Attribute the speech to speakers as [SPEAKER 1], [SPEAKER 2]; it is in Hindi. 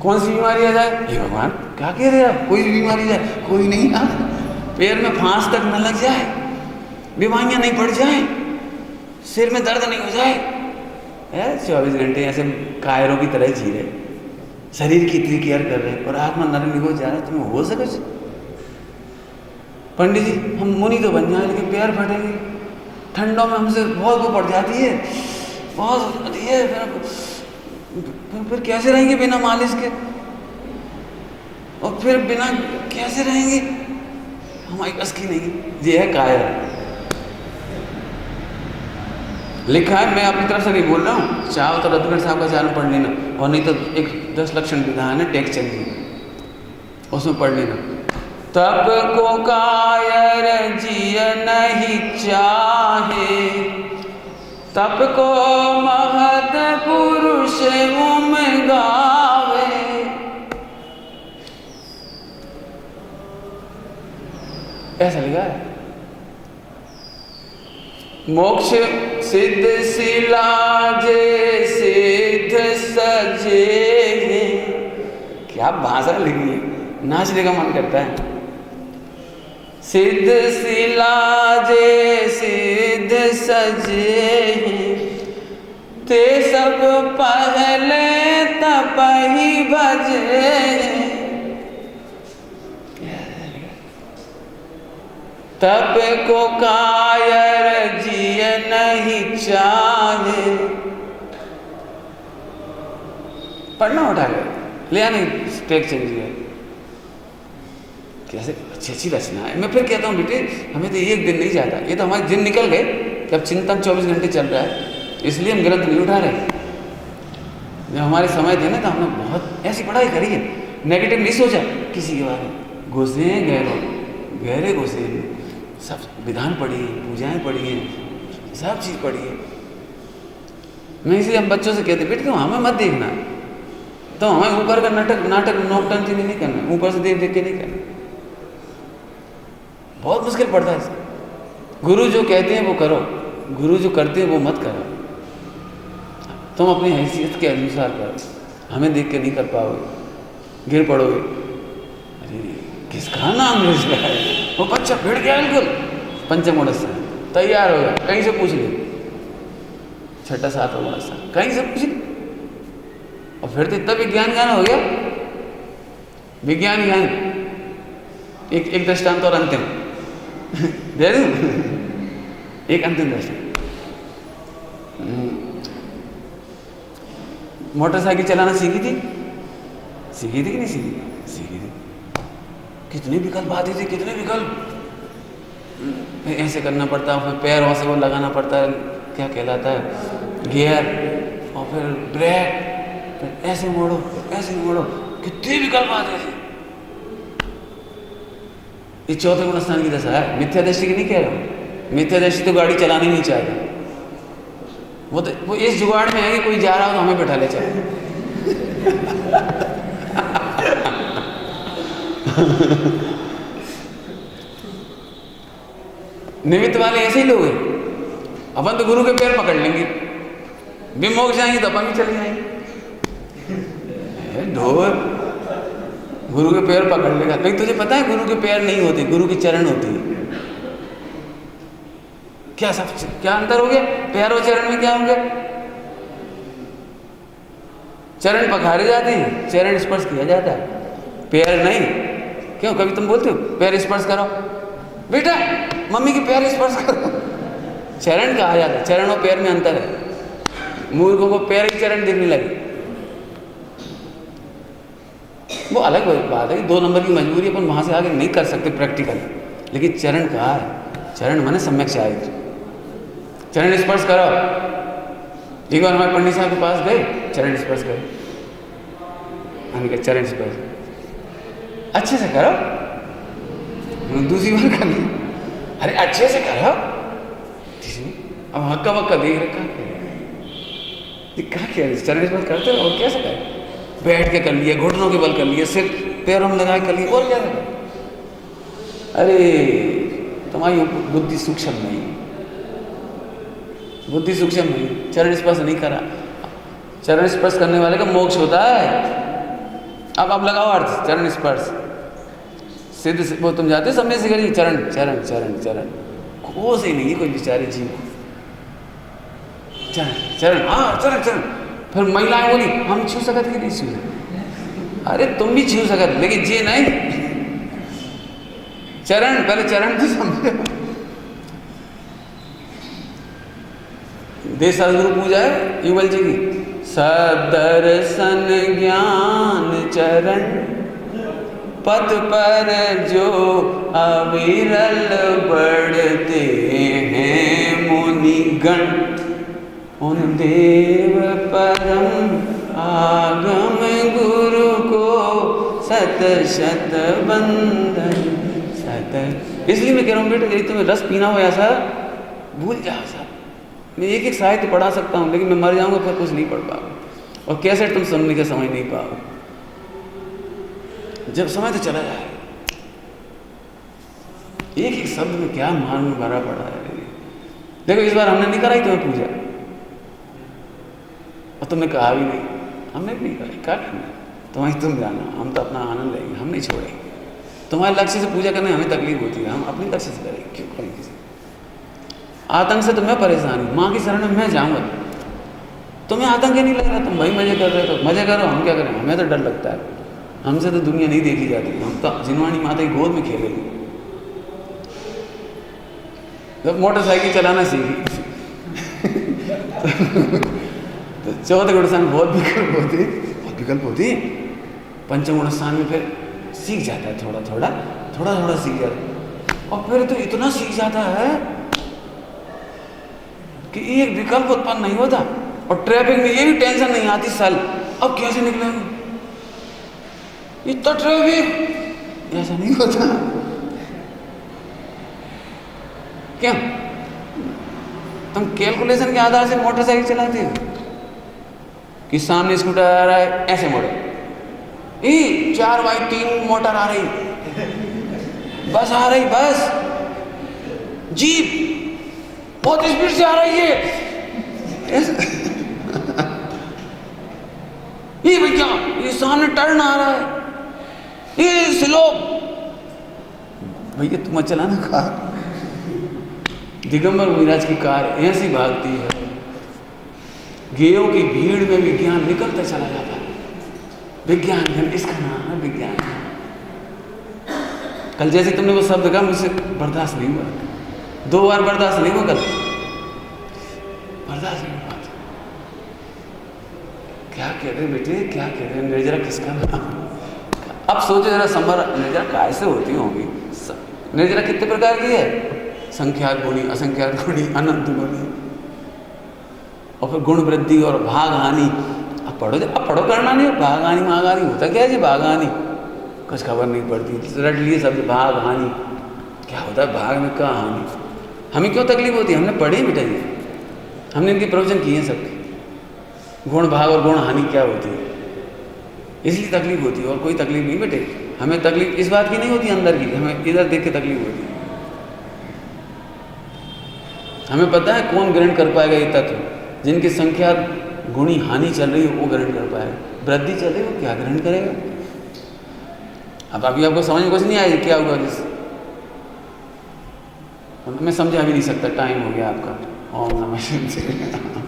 [SPEAKER 1] कौन सी बीमारी आ जाए? हे भगवान क्या कह रहे आप, कोई भी बीमारी जाए? कोई नहीं। पैर में फांस तक न लग जाए, बीमारियां नहीं बढ़ जाए, सिर में दर्द नहीं हो जाए। 24 घंटे ऐसे कायरों की तरह जी रहे, शरीर की इतनी केयर कर रहे और आत्मा नरक निगो जा रहा है। तुम्हें हो सके? पंडित जी हम मुनि तो बन जाए लेकिन पैर फटेंगे, ठंडों में हमसे बहुत वो पड़ जाती है, बहुत होती है, फिर कैसे रहेंगे बिना मालिश के? और फिर बिना कैसे रहेंगे? हमारी बस की नहीं। ये है कायर। लिखा है, मैं अपनी तरफ से नहीं बोल रहा हूँ, चाहो तो रत्नगढ़ साहब का चारण पढ़ लेना, और नहीं तो एक 10 लक्षण विधान है टेक चंद जी, उसमें पढ़ लेना। तब को कायर जिय नहीं चाहे, तब को महत पुरुष उम गावे। ऐसा लिखा है। मोक्ष सिद्ध सिलाजे सिद्ध सजे। क्या भाषा लिखी है, नाचने का मन करता है। सिद्ध सिलाजे सिद्ध सजे, ते सब पहले तपहि भजे। तप को कायर जिय नहीं चाहे। पढ़ना उठा गया, ले आने टेक चेंज किया। कैसे अच्छी अच्छी रचना है। मैं फिर कहता हूँ बेटे, हमें तो एक दिन नहीं जाता, ये तो हमारे दिन निकल गए कि अब चिंतन 24 घंटे चल रहा है, इसलिए हम ग्रंथ नहीं उठा रहे। जब हमारे समय थे ना तो हमने बहुत ऐसी पढ़ाई करी है, नेगेटिव नहीं सोचा किसी के बारे में, घुसे गहरे घुसे, सब विधान पढ़िए, पूजाएं पढ़िए, सब चीज़ पढ़िए। मैं इसलिए हम बच्चों से कहते बेटे तुम हमें मत देखना, तो हमें ऊपर का नाटक नौटंकी नहीं करना, ऊपर से देख देख के नहीं करना, बहुत मुश्किल पड़ता है। गुरु जो कहते हैं वो करो, गुरु जो करते हैं वो मत करो। तुम अपनी हैसियत के अनुसार करो, हमें देख के नहीं कर पाओगे, गिर पड़ोगे। अरे किसका नाम ले रहा है? वो बच्चा भिड़ गया बिल्कुल, पंचम गुण स्थान तैयार हो गया, कहीं से पूछ ले, 6ठा 7वां गुण स्थान कहीं से पूछ ले, और फिर तो इतना विज्ञान ज्ञान हो गया। विज्ञान ज्ञान एक दृष्टांत और अंतिम दे दूं। एक अंतिम दृष्टांत, मोटरसाइकिल चलाना सीखी थी कि नहीं सीखी थी। कितने विकल्प आते थे, कितने विकल्प, ऐसे करना पड़ता है, फिर पैरों से वो लगाना पड़ता है, क्या कहलाता है, गियर, और फिर ब्रेक, फिर ऐसे मोड़ो, कितने विकल्प आते थे। ये 4थे गुण स्थान की दशा है। मिथ्या दृष्टि की नहीं कह रहा हूँ, मिथ्या दृष्टि तो गाड़ी चलानी नहीं चाहता, वो इस जुगाड़ में है कि कोई जा रहा हो तो हमें बैठा ले चलो। निमित्त वाले ऐसे ही लोग हैं। अपन तो गुरु के पैर पकड़ लेंगे, विमोक्ष जाएंगे तो अपन भी चले जाएंगे। ढोर गुरु के पैर पकड़ लेगा, लेकिन तुझे पता है गुरु के पैर नहीं होते, गुरु के चरण होते हैं। क्या अंतर हो गया? पैर और चरण में क्या हो गया? चरण पखारे जाते हैं, चरण स्पर्श किया जाता है, पैर नहीं। क्यों? कभी तुम बोलते हो पैर स्पर्श करो, बेटा मम्मी के पैर स्पर्श करो। चरण कहा जाता है, चरण और पैर में अंतर है। मूर्खों को पैर ही चरण दिखने लगे, वो अलग बात है, 2 नंबर की मजबूरी, अपन वहां से आगे नहीं कर सकते प्रैक्टिकल। लेकिन चरण कहा है, चरण माने सम्यक चाहे, चरण स्पर्श करो। एक बार हमारे पंडित साहब के पास गए, चरण स्पर्श करो, हमने कहा चरण स्पर्श अच्छे से करो, दूसरी बार कर ली, अरे अच्छे से करो। अब हक्का वक्का देख रखा, क्या चरण स्पर्श करते रहो, और कैसे करें? बैठ के कर लिए, घुटनों के बल कर लिए, सिर पैरों में लगा कर लिए, और क्या करें? अरे तुम्हारी बुद्धि सूक्ष्म नहीं, बुद्धि सूक्ष्म नहीं, चरण स्पर्श नहीं करा। चरण स्पर्श करने वाले का मोक्ष होता है, अब आप लगाओ अर्थ चरण स्पर्श, सिद्ध से वो तुम जाते सबने से करिए चरण चरण चरण चरण, को से नहीं कोई बेचारे जीव, चरण चरण, हाँ चरण चरण। फिर महिलाएं बोली हम छू सकते कि नहीं छू सकते, अरे तुम भी छू सकते लेकिन जी नहीं, चरण पहले चरण तो समझे। देश सदगुरु पूजा है युगल जी की, सब दर्शन ज्ञान चरण पथ पर जो अविरल बढ़ते हैं मुनिगण, उन देव परम आगम गुरु को सत शत बंदन सत। इसलिए मैं कह रहा हूँ बेटा यदि तुम्हें रस पीना हो ऐसा भूल जाओ सब। मैं एक एक साहित्य पढ़ा सकता हूँ लेकिन मैं मर जाऊँगा फिर कुछ नहीं पढ़ पाऊँ, और कैसे तुम सुनने के समझ नहीं पाओ, जब समय तो चला जाए। एक एक शब्द में क्या मान में भरा पड़ा है। देखो इस बार हमने नहीं कराई तुम्हें पूजा, और तुमने कहा भी नहीं, हमने भी नहीं कराई, कर तुम्हारी तुम जाना, हम तो अपना आनंद लेंगे, हम नहीं छोड़ेंगे। तुम्हारे लक्ष्य से पूजा करने हमें तकलीफ होती है, हम अपने लक्ष्य से करेंगे, क्यों करें किसी आतंक से। तुम्हें परेशानी, माँ की शरण में मैं जाऊँगा, तुम्हें आतंक ही नहीं लग रहा, तुम भाई मजे कर रहे हो तो मजे करो, हम क्या करें, हमें तो डर लगता है, हमसे तो दुनिया नहीं देखी जाती, हम तो जिनवानी माता की गोद में खेलेंगे। जब मोटरसाइकिल चलाना सीखी तो चौथे गुण स्थान बहुत विकल्प होती, पंचम गुण स्थान में फिर सीख जाता है, थोड़ा थोड़ा सीख जाता है, और फिर तो इतना सीख जाता है कि एक विकल्प उत्पन्न नहीं होता, और ट्रैफिक में ये भी टेंशन नहीं आती साल अब कैसे निकलेंगे, इतना ट्रैफिक, ऐसा नहीं होता। क्या तुम कैलकुलेशन के आधार से मोटरसाइकिल चलाते हो कि सामने स्कूटर आ रहा है ऐसे मोड़ो, 4x3 मोटर आ रही, बस आ रही, बस जीप बहुत स्पीड से आ रही है, ये भैया ये सामने टर्न आ रहा है, ये स्लो, भैया तुम चलाना कार। दिगंबर मुनिराज की कार ऐसी भागती है, गेयों की भीड़ में विज्ञान निकलता चला जाता है, विज्ञान घन, इसका नाम है विज्ञान। कल जैसे तुमने वो शब्द कहा मुझसे बर्दाश्त नहीं हुआ, 2 बार बर्दाश्त नहीं हुआ, कल बर्दाश्त नहीं हुआ। क्या कह रहे बेटे, क्या कह रहे, निर्जरा किसका नाम। अब सोचो जरा संभर निर्जरा कैसे होती होंगी। निर्जरा कितने प्रकार की है, संख्यात गुणी, असंख्यात गुणी, अनंत गुणी, और फिर गुण वृद्धि और भाग हानि। अब पढ़ो करना नहीं, भाग हानि भाग हानि होता क्या है जी, भाग हानि कुछ खबर नहीं पड़ती, रट लिए सब भाग हानि, क्या होता है भाग में क्या हानि। हमें क्यों तकलीफ होती है, हमने पढ़ी बेटा ये, हमने इनके प्रवचन किए हैं सबके, गुण भाग और गुण हानि क्या होती है, इसलिए तकलीफ होती है, और कोई तकलीफ नहीं बेटे। हमें तकलीफ इस बात की नहीं होती अंदर की, हमें इधर देख के तकलीफ होती है। हमें पता है कौन ग्रहण कर पाएगा ये तत्व, जिनकी संख्या गुणी हानि चल रही है वो ग्रहण कर पाएगा, वृद्धि चल रही है वो क्या ग्रहण करेगा। अब अभी आपको समझ में कुछ नहीं आया क्या हुआ, जिस मैं समझा भी नहीं सकता, टाइम हो गया आपका। ओम नमः शिवाय।